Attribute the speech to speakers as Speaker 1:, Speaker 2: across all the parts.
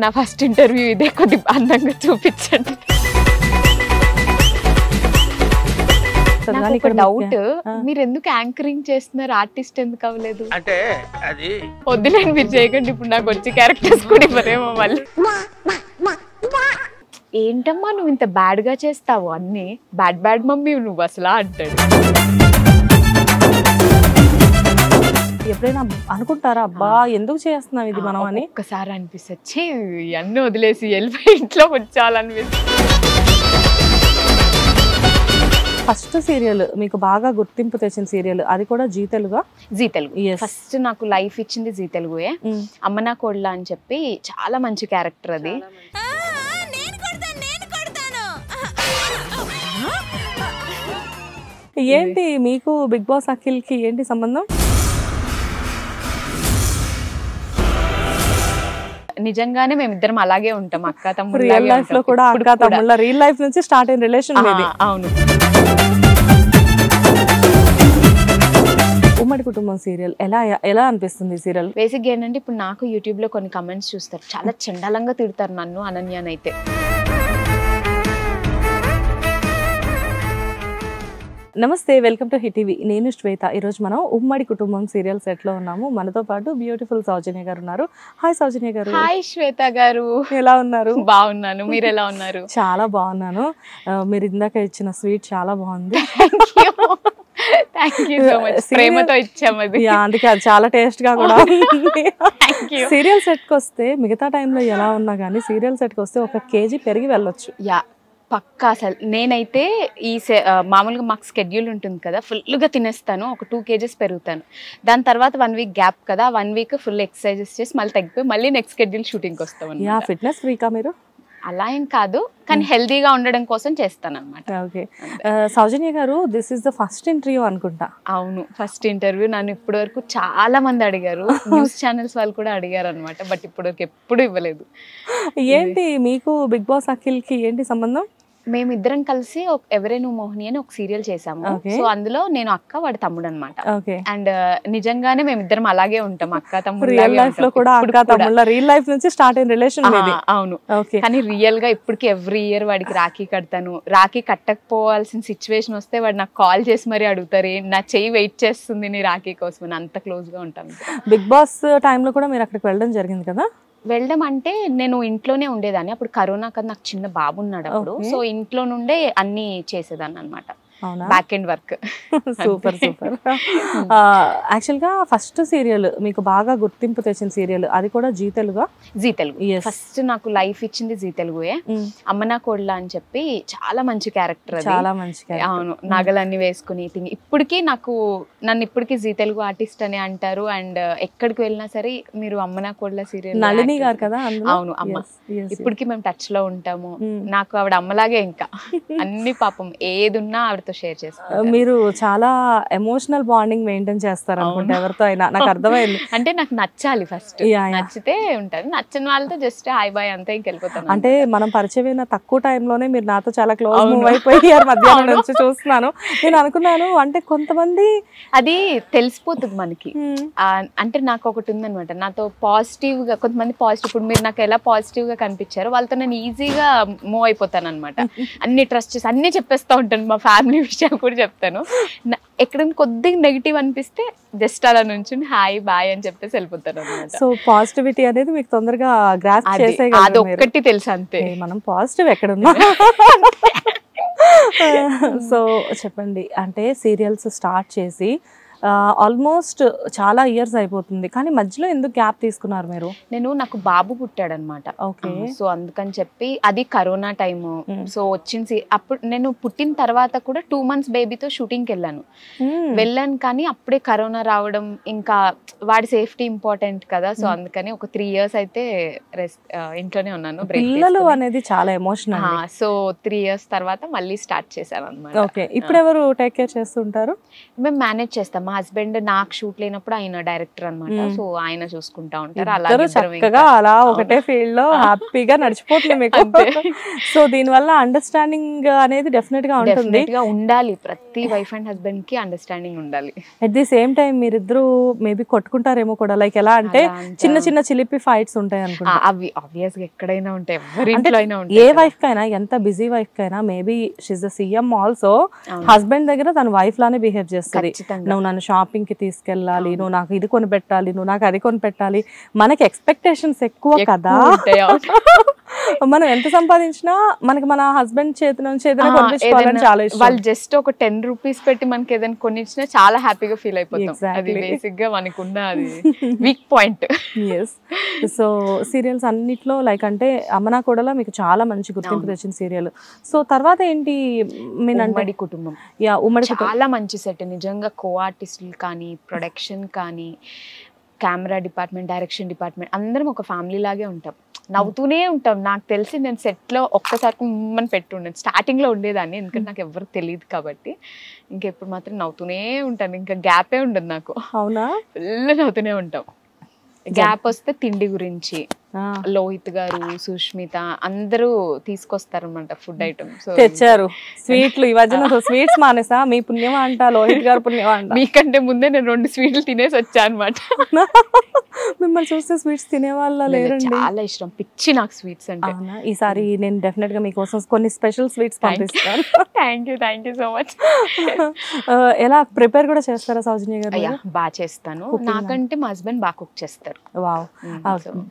Speaker 1: నా first interview ఇదే, కొద్ది అందంగా చూపించండి. నాకు డౌట్, మీరు ఎందుకు యాంకరింగ్ చేస్తున్నారు, ఆర్టిస్ట్ ఎందుకు అవ్వలేదు అంటే? అది వద్దులేండి, మీరు చేయకండి. ఇప్పుడు నాకు వచ్చి క్యారెక్టర్స్ కూడా ఇవ్వరేమో మళ్ళీ. ఏంటమ్మా నువ్వు ఇంత బ్యాడ్ గా చేస్తావు, అన్ని బ్యాడ్ మమ్మీ నువ్వు అసలు అంటాడు.
Speaker 2: ఎప్పుడైనా అనుకుంటారా అబ్బా ఎందుకు చేస్తున్నావు ఇది మనం అని?
Speaker 1: ఒక్కసారి అనిపిస్తుంది, అన్నీ వదిలేసి వెళ్ళిపోయి ఇంట్లో వచ్చాలనిపిస్తుంది.
Speaker 2: ఫస్ట్ సీరియల్ మీకు బాగా గుర్తింపు తెచ్చిన సీరియల్, అది కూడా జీ తెలుగు?
Speaker 1: జీ తెలుగు. ఫస్ట్ నాకు లైఫ్ ఇచ్చింది జీ తెలుగుయే. అమ్మ నా కోడలా అని చెప్పి చాలా మంచి క్యారెక్టర్ అది.
Speaker 2: ఏంటి మీకు బిగ్ బాస్ అఖిల్ కి ఏంటి సంబంధం?
Speaker 1: నిజంగానే మేమిద్దరం అలాగే ఉంటాం, అక్క తమ్ముడు.
Speaker 2: రియల్ లైఫ్ లో కూడా అక్క తమ్ముళ్ళ, రియల్ లైఫ్ నుంచి స్టార్ట్ అయిన రిలేషన్ మీది.
Speaker 1: అవును.
Speaker 2: ఉమ్మడి కుటుంబం సీరియల్ ఎలా అనిపిస్తుంది సీరియల్?
Speaker 1: బేసిక్ గా ఏంటంటే, ఇప్పుడు నాకు యూట్యూబ్ లో కొన్ని కమెంట్స్ చూస్తారు, చాలా చండాలంగా తిడతారు నన్ను, అనన్యనైతే.
Speaker 2: నమస్తే, వెల్కమ్ టు హిట్ టీవీ. నేను శ్వేత. ఈరోజు మనం ఉమ్మడి కుటుంబం సీరియల్ సెట్ లో ఉన్నాము. మనతో పాటు బ్యూటిఫుల్ సౌజన్య గారు ఉన్నారు. హాయ్ సౌజన్య గారు.
Speaker 1: హాయ్ శ్వేత గారు, ఎలా ఉన్నారు? బాగున్నాను, మీరు ఎలా ఉన్నారు?
Speaker 2: చాలా బాగున్నాను. మీరు ఇందాక ఇచ్చిన స్వీట్ చాలా బాగుంది.
Speaker 1: ప్రేమతో ఇచ్చాము అది,
Speaker 2: అందుకే అది చాలా టేస్ట్ గా కూడా ఉంది. సీరియల్ సెట్ కి వస్తే మిగతా టైంలో ఎలా ఉన్నా కానీ సీరియల్ సెట్ కి వస్తే 1 kg పెరిగి వెళ్ళొచ్చు.
Speaker 1: పక్కా. అసలు నేనైతే ఈ మామూలుగా మాకు స్కెడ్యూల్ ఉంటుంది కదా, ఫుల్గా తినేస్తాను, ఒక 2 kgs పెరుగుతాను. దాని తర్వాత 1 week గ్యాప్ కదా, 1 week ఫుల్ ఎక్సర్సైజెస్ చేసి మళ్ళీ తగ్గిపోయి మళ్ళీ నెక్స్ట్ స్కెడ్యూల్ షూటింగ్కి వస్తాం.
Speaker 2: ఫిట్నెస్ ఫ్రీకా మీరు?
Speaker 1: అలా ఏం కాదు, కానీ హెల్దీగా ఉండడం కోసం చేస్తాను అనమాట.
Speaker 2: ఓకే సౌజన్య గారు, this is the first interview అనుకుంటా.
Speaker 1: అవును, ఫస్ట్ ఇంటర్వ్యూ. నన్ను ఇప్పటి వరకు చాలా మంది అడిగారు, న్యూస్ ఛానల్స్ వాళ్ళు కూడా అడిగారు అనమాట, బట్ ఇప్పటి వరకు ఎప్పుడు ఇవ్వలేదు.
Speaker 2: ఏంటి మీకు బిగ్ బాస్ అఖిల్ కి ఏంటి సంబంధం?
Speaker 1: మేమిద్దరం కలిసి ఎవరే నువ్వు మోహిని అని ఒక సీరియల్ చేసాము. సో అందులో నేను అక్క, వాడి తమ్ముడు అనమాట. అండ్ నిజంగానే మేమిద్దరం అలాగే ఉంటాం, అక్క తమ్ముడు.
Speaker 2: రియల్ లైఫ్ లో కూడా అక్క తమ్ముళ్ళ, రియల్ లైఫ్ నుంచి స్టార్ట్ అయిన రిలేషన్.
Speaker 1: అవును. కానీ రియల్ గా ఇప్పటికి ఎవ్రీ ఇయర్ వాడికి రాఖీ కడతాను. రాఖీ కట్టకపోవాల్సిన సిచ్యువేషన్ వస్తే వాడు నాకు కాల్ చేసి మరీ అడుగుతారు, నా చెయ్యి వెయిట్ చేస్తుంది నీ రాఖీ కోసం, అంత క్లోజ్ గా ఉంటాం.
Speaker 2: బిగ్ బాస్ టైంలో కూడా మీరు అక్కడికి వెళ్ళడం జరిగింది కదా?
Speaker 1: వెళ్ళడం అంటే నేను ఇంట్లోనే ఉండేదాన్ని. అప్పుడు కరోనా కదా, నాకు చిన్న బాబు ఉన్నాడు అప్పుడు. సో ఇంట్లో నుండే అన్ని చేసేదాన్ని అనమాట, back end work.
Speaker 2: Super super. Actual గా ఫస్ట్ సీరియల్ మీకు బాగా గుర్తింపు తెచ్చిన సీరియల్, అది కూడా జీ తెలుగు?
Speaker 1: జీ తెలుగు. ఫస్ట్ నాకు లైఫ్ ఇచ్చింది జీ తెలుగుయే. అమ్మ నా కోడలా అని చెప్పి చాలా మంచి క్యారెక్టర్ అది.
Speaker 2: చాలా మంచి.
Speaker 1: అవును, నగలన్నీ వేసుకుని ఇప్పటికీ నన్ను ఇప్పటికీ జీ తెలుగు ఆర్టిస్ట్ అని అంటారు. అండ్ ఎక్కడికి వెళ్ళినా సరే మీరు అమ్మ నా కోడలా సీరియల్,
Speaker 2: నళిని గారు కదా?
Speaker 1: అవును, అమ్మ. ఇప్పటికీ మేము టచ్ లో ఉంటాము. నాకు ఆవిడ అమ్మలాగే, ఇంకా అన్ని పాపం ఏది ఉన్నా ఆవిడతో షేర్ చేసుకుంటారు.
Speaker 2: మీరు చాలా ఎమోషనల్ బాండింగ్ మెయింటైన్ చేస్తారు అనుకుంటే ఎవరితో అయినా, నాకు అర్థమైంది.
Speaker 1: అంటే నాకు నచ్చాలి ఫస్ట్, నచ్చితే ఉంటుంది, నచ్చని వాళ్ళతో జస్ట్ హాయ్ బాయ్ అంతా ఇంకెళ్ళిపోతాను.
Speaker 2: అంటే మనం పరిచయమైన తక్కువ టైంలోనే మీరు నాతో చాలా క్లోజ్ మూవ్ అయిపోయారు మధ్యాహ్నం నుంచి చూస్తున్నాను. నేను అనుకున్నాను అంటే కొంతమంది
Speaker 1: అది తెలిసిపోతుంది మనకి. అంటే నాకు ఒకటి ఉందనమాట, నాతో పాజిటివ్ గా కొంతమంది పాజిటివ్, ఇప్పుడు మీరు నాకు ఎలా పాజిటివ్ గా కనిపించారో వాళ్ళతో నేను ఈజీగా మూవ్ అయిపోతాను అనమాట. అన్ని ట్రస్ట్ చేసి అన్ని చెప్పేస్తూ ఉంటాను, మా ఫ్యామిలీ విషయాలు కూడా చెప్తాను. ఎక్కడైనా కొద్దిగా నెగిటివ్ అనిపిస్తే జస్ట్ అలా నుంచి హాయ్ బాయ్ అని చెప్పేసి వెళ్ళిపోతాను అనమాట.
Speaker 2: సో పాజిటివిటీ అనేది మీకు తొందరగా గ్రాస్ప్ చేసే,
Speaker 1: అది ఒక్కటి తెలుసు అంతే.
Speaker 2: మనం పాజిటివ్ ఎక్కడున్నా. సో చెప్పండి, అంటే సీరియల్స్ స్టార్ట్ చేసి ఆల్మోస్ట్ చాలా ఇయర్స్ అయిపోతుంది, కానీ మధ్యలో ఎందుకు గ్యాప్ తీసుకున్నారు మీరు?
Speaker 1: నాకు బాబు పుట్టాడు అనమాట. సో అందుకని చెప్పి అది కరోనా టైము. సో వచ్చింది అప్పుడు, నేను పుట్టిన తర్వాత కూడా 2 months బేబీతో షూటింగ్కి వెళ్ళాను, కానీ అప్పుడే కరోనా రావడం, ఇంకా వాడి సేఫ్టీ ఇంపార్టెంట్ కదా. సో అందుకని ఒక 3 years అయితే ఇంట్లోనే ఉన్నాను.
Speaker 2: పిల్లలు అనేది చాలా ఎమోషనల్.
Speaker 1: సో 3 years తర్వాత మళ్ళీ స్టార్ట్ చేశాను అనమాట.
Speaker 2: ఓకే, ఇప్పుడు ఎవరు టేక్ కేర్ చేస్తుంటారు?
Speaker 1: మేము మేనేజ్ చేస్తాం. మా హస్బెండ్ నాకు షూట్ లేనప్పుడు ఆయన డైరెక్టర్ అన్నమాట, సో ఆయన చూసుకుంటా ఉంటారు.
Speaker 2: ఇద్దరు చక్కగా అలా ఒకటే ఫీల్డ్ లో హ్యాపీగా నడిచిపోతుంది మీకు. సో దీని వల్ల అండర్స్టాండింగ్ అనేది డెఫినెట్ గా ఉంటుంది,
Speaker 1: ఉండాలి. ప్రతి వైఫ్ అండ్ హస్బెండ్ కి అండర్స్టాండింగ్ ఉండాలి.
Speaker 2: అట్ ది సేమ్ టైం మీరిద్దరు మేబీ కొట్టుకుంటారేమో కూడా, లైక్ ఎలా అంటే చిన్న చిన్న చిలిపి ఫైట్స్ ఉంటాయి అనుకుంటా.
Speaker 1: అవి ఆబ్వియస్ గా ఎక్కడైనా ఉంటాయి, ఎవరి ఇంట్లో అయినా ఉంటాయి.
Speaker 2: ఏ వైఫ్ కైనా, ఎంత బిజీ వైఫ్ కైనా, maybe she the CM also, husband దగ్గర తన వైఫ్ లానే బిహేవ్ చేస్తుంది. నువ్వు నన్ను షాపింగ్ కి తీసుకెళ్ళాలి, నువ్వు నాకు ఇది కొని పెట్టాలి, నువ్వు నాకు అది కొని పెట్టాలి. మనకి ఎక్స్పెక్టేషన్స్ ఎక్కువ కదా. మనం ఎంత సంపాదించినా మనకి మన హస్బెండ్ చేతి నుంచి ఏదైనా కొనిపించుకోవాలని చాలా ఇష్టం.
Speaker 1: వాళ్ళు జస్ట్ ఒక 10 రూపీస్ పెట్టి మనకి ఏదైనా కొనిచ్చినా చాలా హ్యాపీగా ఫీల్ అయిపోతాం. అది బేసిక్ గా మనకున్న అది weak point.
Speaker 2: Yes. So serials అన్నిట్లో లైక్ అంటే అమ్మనా కోడలా మీకు చాలా మంచి గుర్తింపు తెచ్చిన సీరియల్. సో తర్వాత ఏంటి
Speaker 1: ఉమ్మడి కుటుంబం?
Speaker 2: ఉమ్మడి
Speaker 1: చాలా మంచి సెట్ నిజంగా. కో ఆర్టిస్టులు కానీ, ప్రొడక్షన్ కానీ, కెమెరా డిపార్ట్మెంట్, డైరెక్షన్ డిపార్ట్మెంట్ అందరం ఒక ఫ్యామిలీ లాగే ఉంటాం, నవ్వుతూనే ఉంటాం. నాకు తెలిసి నేను సెట్లో ఒక్కసారి ఉమ్మని పెట్టుండేది. స్టార్టింగ్లో ఉండేదాన్ని, ఎందుకంటే నాకు ఎవరు తెలియదు కాబట్టి. ఇంకెప్పుడు మాత్రం నవ్వుతూనే ఉంటాను, ఇంకా గ్యాపే ఉండదు నాకు.
Speaker 2: అవునా?
Speaker 1: ఫుల్ నవ్వుతూనే ఉంటాం. గ్యాప్ వస్తే తిండి గురించి లోహిత్ గారు, సుష్మిత అందరూ తీసుకొస్తారన్నమాట ఫుడ్ ఐటమ్స్
Speaker 2: తెచ్చారు. స్వీట్లు ఈ మధ్యన స్వీట్స్ మానేసా? మీ పుణ్యమా అంట, లోహిత్ గారు పుణ్యమా అంట.
Speaker 1: మీకంటే ముందే నేను 2 స్వీట్లు తినేసి వచ్చా అనమాట.
Speaker 2: మిమ్మల్ని చూస్తే స్వీట్స్ తినేవాళ్ళ లేరండి.
Speaker 1: చాలా ఇష్టం, పిచ్చి నాకు స్వీట్స్ అంటే.
Speaker 2: ఈసారి నేను డెఫినెట్ గా మీకోసం కొన్ని స్పెషల్ స్వీట్స్ పంపిస్తాను.
Speaker 1: Thank you so much.
Speaker 2: ఎలా ప్రిపేర్ కూడా చేస్తారా సౌజన్య గారు?
Speaker 1: బాగా చేస్తాను. నాకంటే మా హస్బెండ్ బాగా కుక్ చేస్తారు.
Speaker 2: వావ్.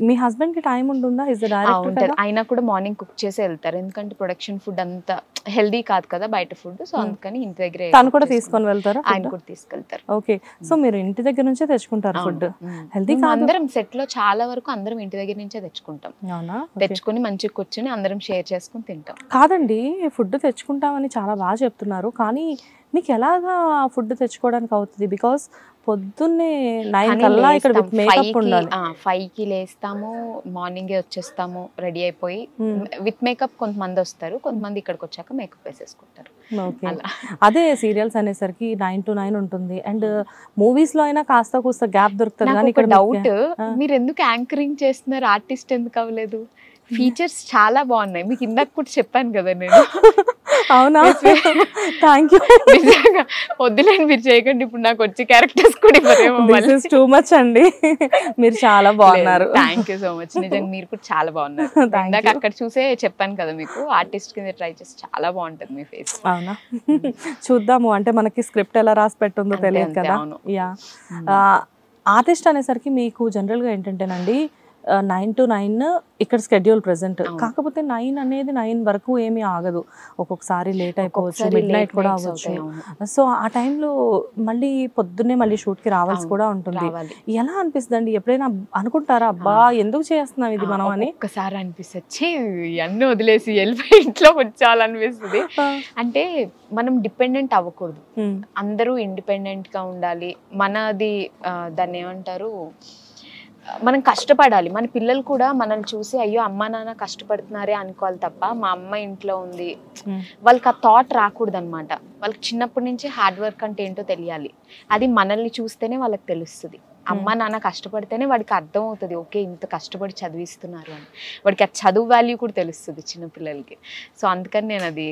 Speaker 2: మీ హస్బెండ్ కి టైం ఉంటుందా? Is the director?
Speaker 1: ఆయన కూడా మార్నింగ్ కుక్ చేసి వెళ్తారు, ఎందుకంటే ప్రొడక్షన్ ఫుడ్ అంతా హెల్దీ కాదు కదా బయట ఫుడ్. సో అందుకని ఇంటి దగ్గర
Speaker 2: తను కూడా తీసుకొని వెళ్తారు,
Speaker 1: ఆయన కూడా తీసుకెళ్తారు.
Speaker 2: ఓకే. సో మీరు ఇంటి దగ్గర నుంచే తెచ్చుకుంటారు ఫుడ్? హెల్దీ కాదు.
Speaker 1: అందరం సెట్ లో చాలా వరకు అందరం ఇంటి దగ్గర నుంచే తెచ్చుకుంటాం. తెచ్చుకొని మంచిగా కూర్చొని అందరం షేర్ చేసుకుని తింటాం.
Speaker 2: కాదండి, ఫుడ్ తెచ్చుకుంటామని చాలా బాగా చెప్తున్నారు, కానీ మీకు ఎలాగా ఫుడ్ తెచ్చుకోవడానికి అవుతుంది? బికాస్ పొద్దున్నే 9 కల్లా ఇక్కడ మేకప్ ఉండాలి.
Speaker 1: 5కి లేస్తాము, మార్నింగే వచ్చేస్తాము రెడీ అయిపోయి. విత్ మేకప్ కొంతమంది వస్తారు, కొంతమంది ఇక్కడికి వచ్చాక మేకప్ వేసేసుకుంటారు.
Speaker 2: అదే సీరియల్స్ అనేసరికి 9 to 9 ఉంటుంది. అండ్ మూవీస్ లో అయినా కాస్త కూస్త గ్యాప్ దొరుకుతుంది. కానీ ఇక్కడ
Speaker 1: డౌట్, మీరు ఎందుకు యాంకరింగ్ చేస్తున్నారు, ఆర్టిస్ట్ ఎందుకు అవ్వలేదు? ఫీచర్స్ చాలా బాగున్నాయి. మీకు ఇందాక కూడా చెప్పాను కదా నేను.
Speaker 2: అవునా? Thank you.
Speaker 1: నిజంగా వద్దులేండి, మీరు చేయకండి. ఇప్పుడు నాకు వచ్చే క్యారెక్టర్స్ కూడా ఇవ్వరేమో.
Speaker 2: టూ మచ్ అండి. మీరు చాలా బాగున్నారు.
Speaker 1: Thank you so much. నిజంగా మీరు కూడా చాలా బాగున్నారు. ఇందాక అక్కడ చూసే చెప్పాను కదా మీకు, ఆర్టిస్ట్ కింద ట్రై చేసి చాలా బాగుంటుంది మీ ఫేస్.
Speaker 2: అవునా? చూద్దాము. అంటే మనకి స్క్రిప్ట్ ఎలా రాసి పెట్టుందో తెలియదు కదా. యా. ఆర్టిస్ట్ అనేసరికి మీకు జనరల్ గా ఏంటంటేనండి 9 to 9 ఇక్కడ స్కెడ్యూల్ ప్రెసెంట్. కాకపోతే 9 అనేది 9 వరకు ఏమీ ఆగదు. ఒక్కొక్కసారి లేట్ అయిపోవచ్చు, మిడ్ నైట్ కూడా అవ్వచ్చు. సో ఆ టైంలో మళ్ళీ పొద్దున్నే మళ్ళీ షూట్ కి రావాల్సి కూడా ఉంటుంది. ఎలా అనిపిస్తుంది? ఎప్పుడైనా అనుకుంటారా అబ్బా ఎందుకు చేస్తున్నాం ఇది మనం అని?
Speaker 1: ఒక్కసారి అనిపిస్తుంది, అన్నీ వదిలేసి వెళ్ళిపోయి ఇంట్లో వచ్చాలనిపిస్తుంది. అంటే మనం డిపెండెంట్ అవ్వకూడదు, అందరూ ఇండిపెండెంట్ గా ఉండాలి. మనది దాన్ని ఏమంటారు, మనం కష్టపడాలి. మన పిల్లలు కూడా మనల్ని చూసి అయ్యో అమ్మ నాన్న కష్టపడుతున్నారే అనుకోవాలి తప్ప, మా అమ్మ ఇంట్లో ఉంది వాళ్ళకి ఆ థాట్ రాకూడదు అనమాట. వాళ్ళకి చిన్నప్పటి నుంచి హార్డ్ వర్క్ అంటే ఏంటో తెలియాలి. అది మనల్ని చూస్తేనే వాళ్ళకి తెలుస్తుంది. అమ్మ నాన్న కష్టపడితేనే వాడికి అర్థం అవుతుంది, ఓకే ఇంత కష్టపడి చదివిస్తున్నారు అని. వాడికి ఆ చదువు వాల్యూ కూడా తెలుస్తుంది చిన్నపిల్లలకి. సో అందుకని నేను అది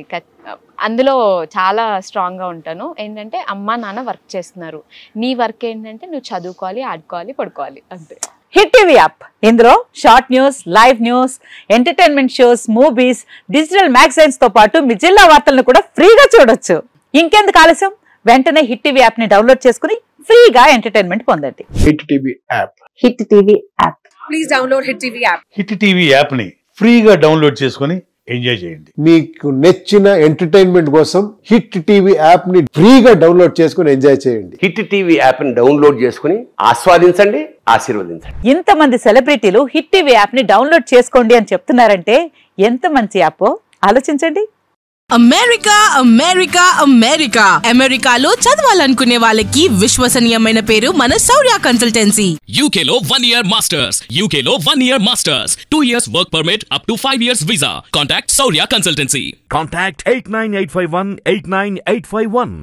Speaker 1: అందులో చాలా స్ట్రాంగ్గా ఉంటాను. ఏంటంటే అమ్మ నాన్న వర్క్ చేస్తున్నారు, నీ వర్క్ ఏంటంటే నువ్వు చదువుకోవాలి, ఆడుకోవాలి, పడుకోవాలి, అంతే.
Speaker 3: హిట్ టీవీ యాప్, ఇందులో short news, live news, entertainment shows, movies, digital magazines తో పాటు మీ జిల్లా వార్తలను కూడా ఫ్రీగా చూడొచ్చు. ఇంకెందుకు ఆలస్యం, వెంటనే హిట్ టీవీ యాప్ ని డౌన్లోడ్ చేసుకుని ఫ్రీగా ఎంటర్టైన్మెంట్ పొందండి.
Speaker 4: Hit TV app.
Speaker 3: Hit TV app.
Speaker 5: Please download hit TV app.
Speaker 6: Hit TV app ని ఫ్రీగా డౌన్లోడ్ చేసుకుని ఎంజాయ్ చేయండి.
Speaker 4: మీకు నచ్చిన ఎంటర్టైన్మెంట్ కోసం హిట్ టీవీ యాప్ ని ఫ్రీగా డౌన్లోడ్ చేసుకుని ఎంజాయ్ చేయండి.
Speaker 7: హిట్ టీవీ యాప్ ని డౌన్లోడ్ చేసుకుని ఆస్వాదించండి, ఆశీర్వదించండి.
Speaker 3: ఇంతమంది సెలబ్రిటీలు హిట్ టీవీ యాప్ ని డౌన్లోడ్ చేసుకోండి అని చెప్తున్నారంటే ఎంత మంచి యాప్ ఆలోచించండి.
Speaker 5: అమెరికా అమెరికా అమెరికా అమెరికాలో చదవాలనుకునే వాళ్ళకి విశ్వసనీయమైన పేరు మన శౌర్య కన్సల్టెన్సీ.
Speaker 8: UK లో 1 year masters, UK లో 1 year masters, 2 years work permit up to 5 years visa. Contact Saurya Consultancy.
Speaker 9: Contact 89851 89851.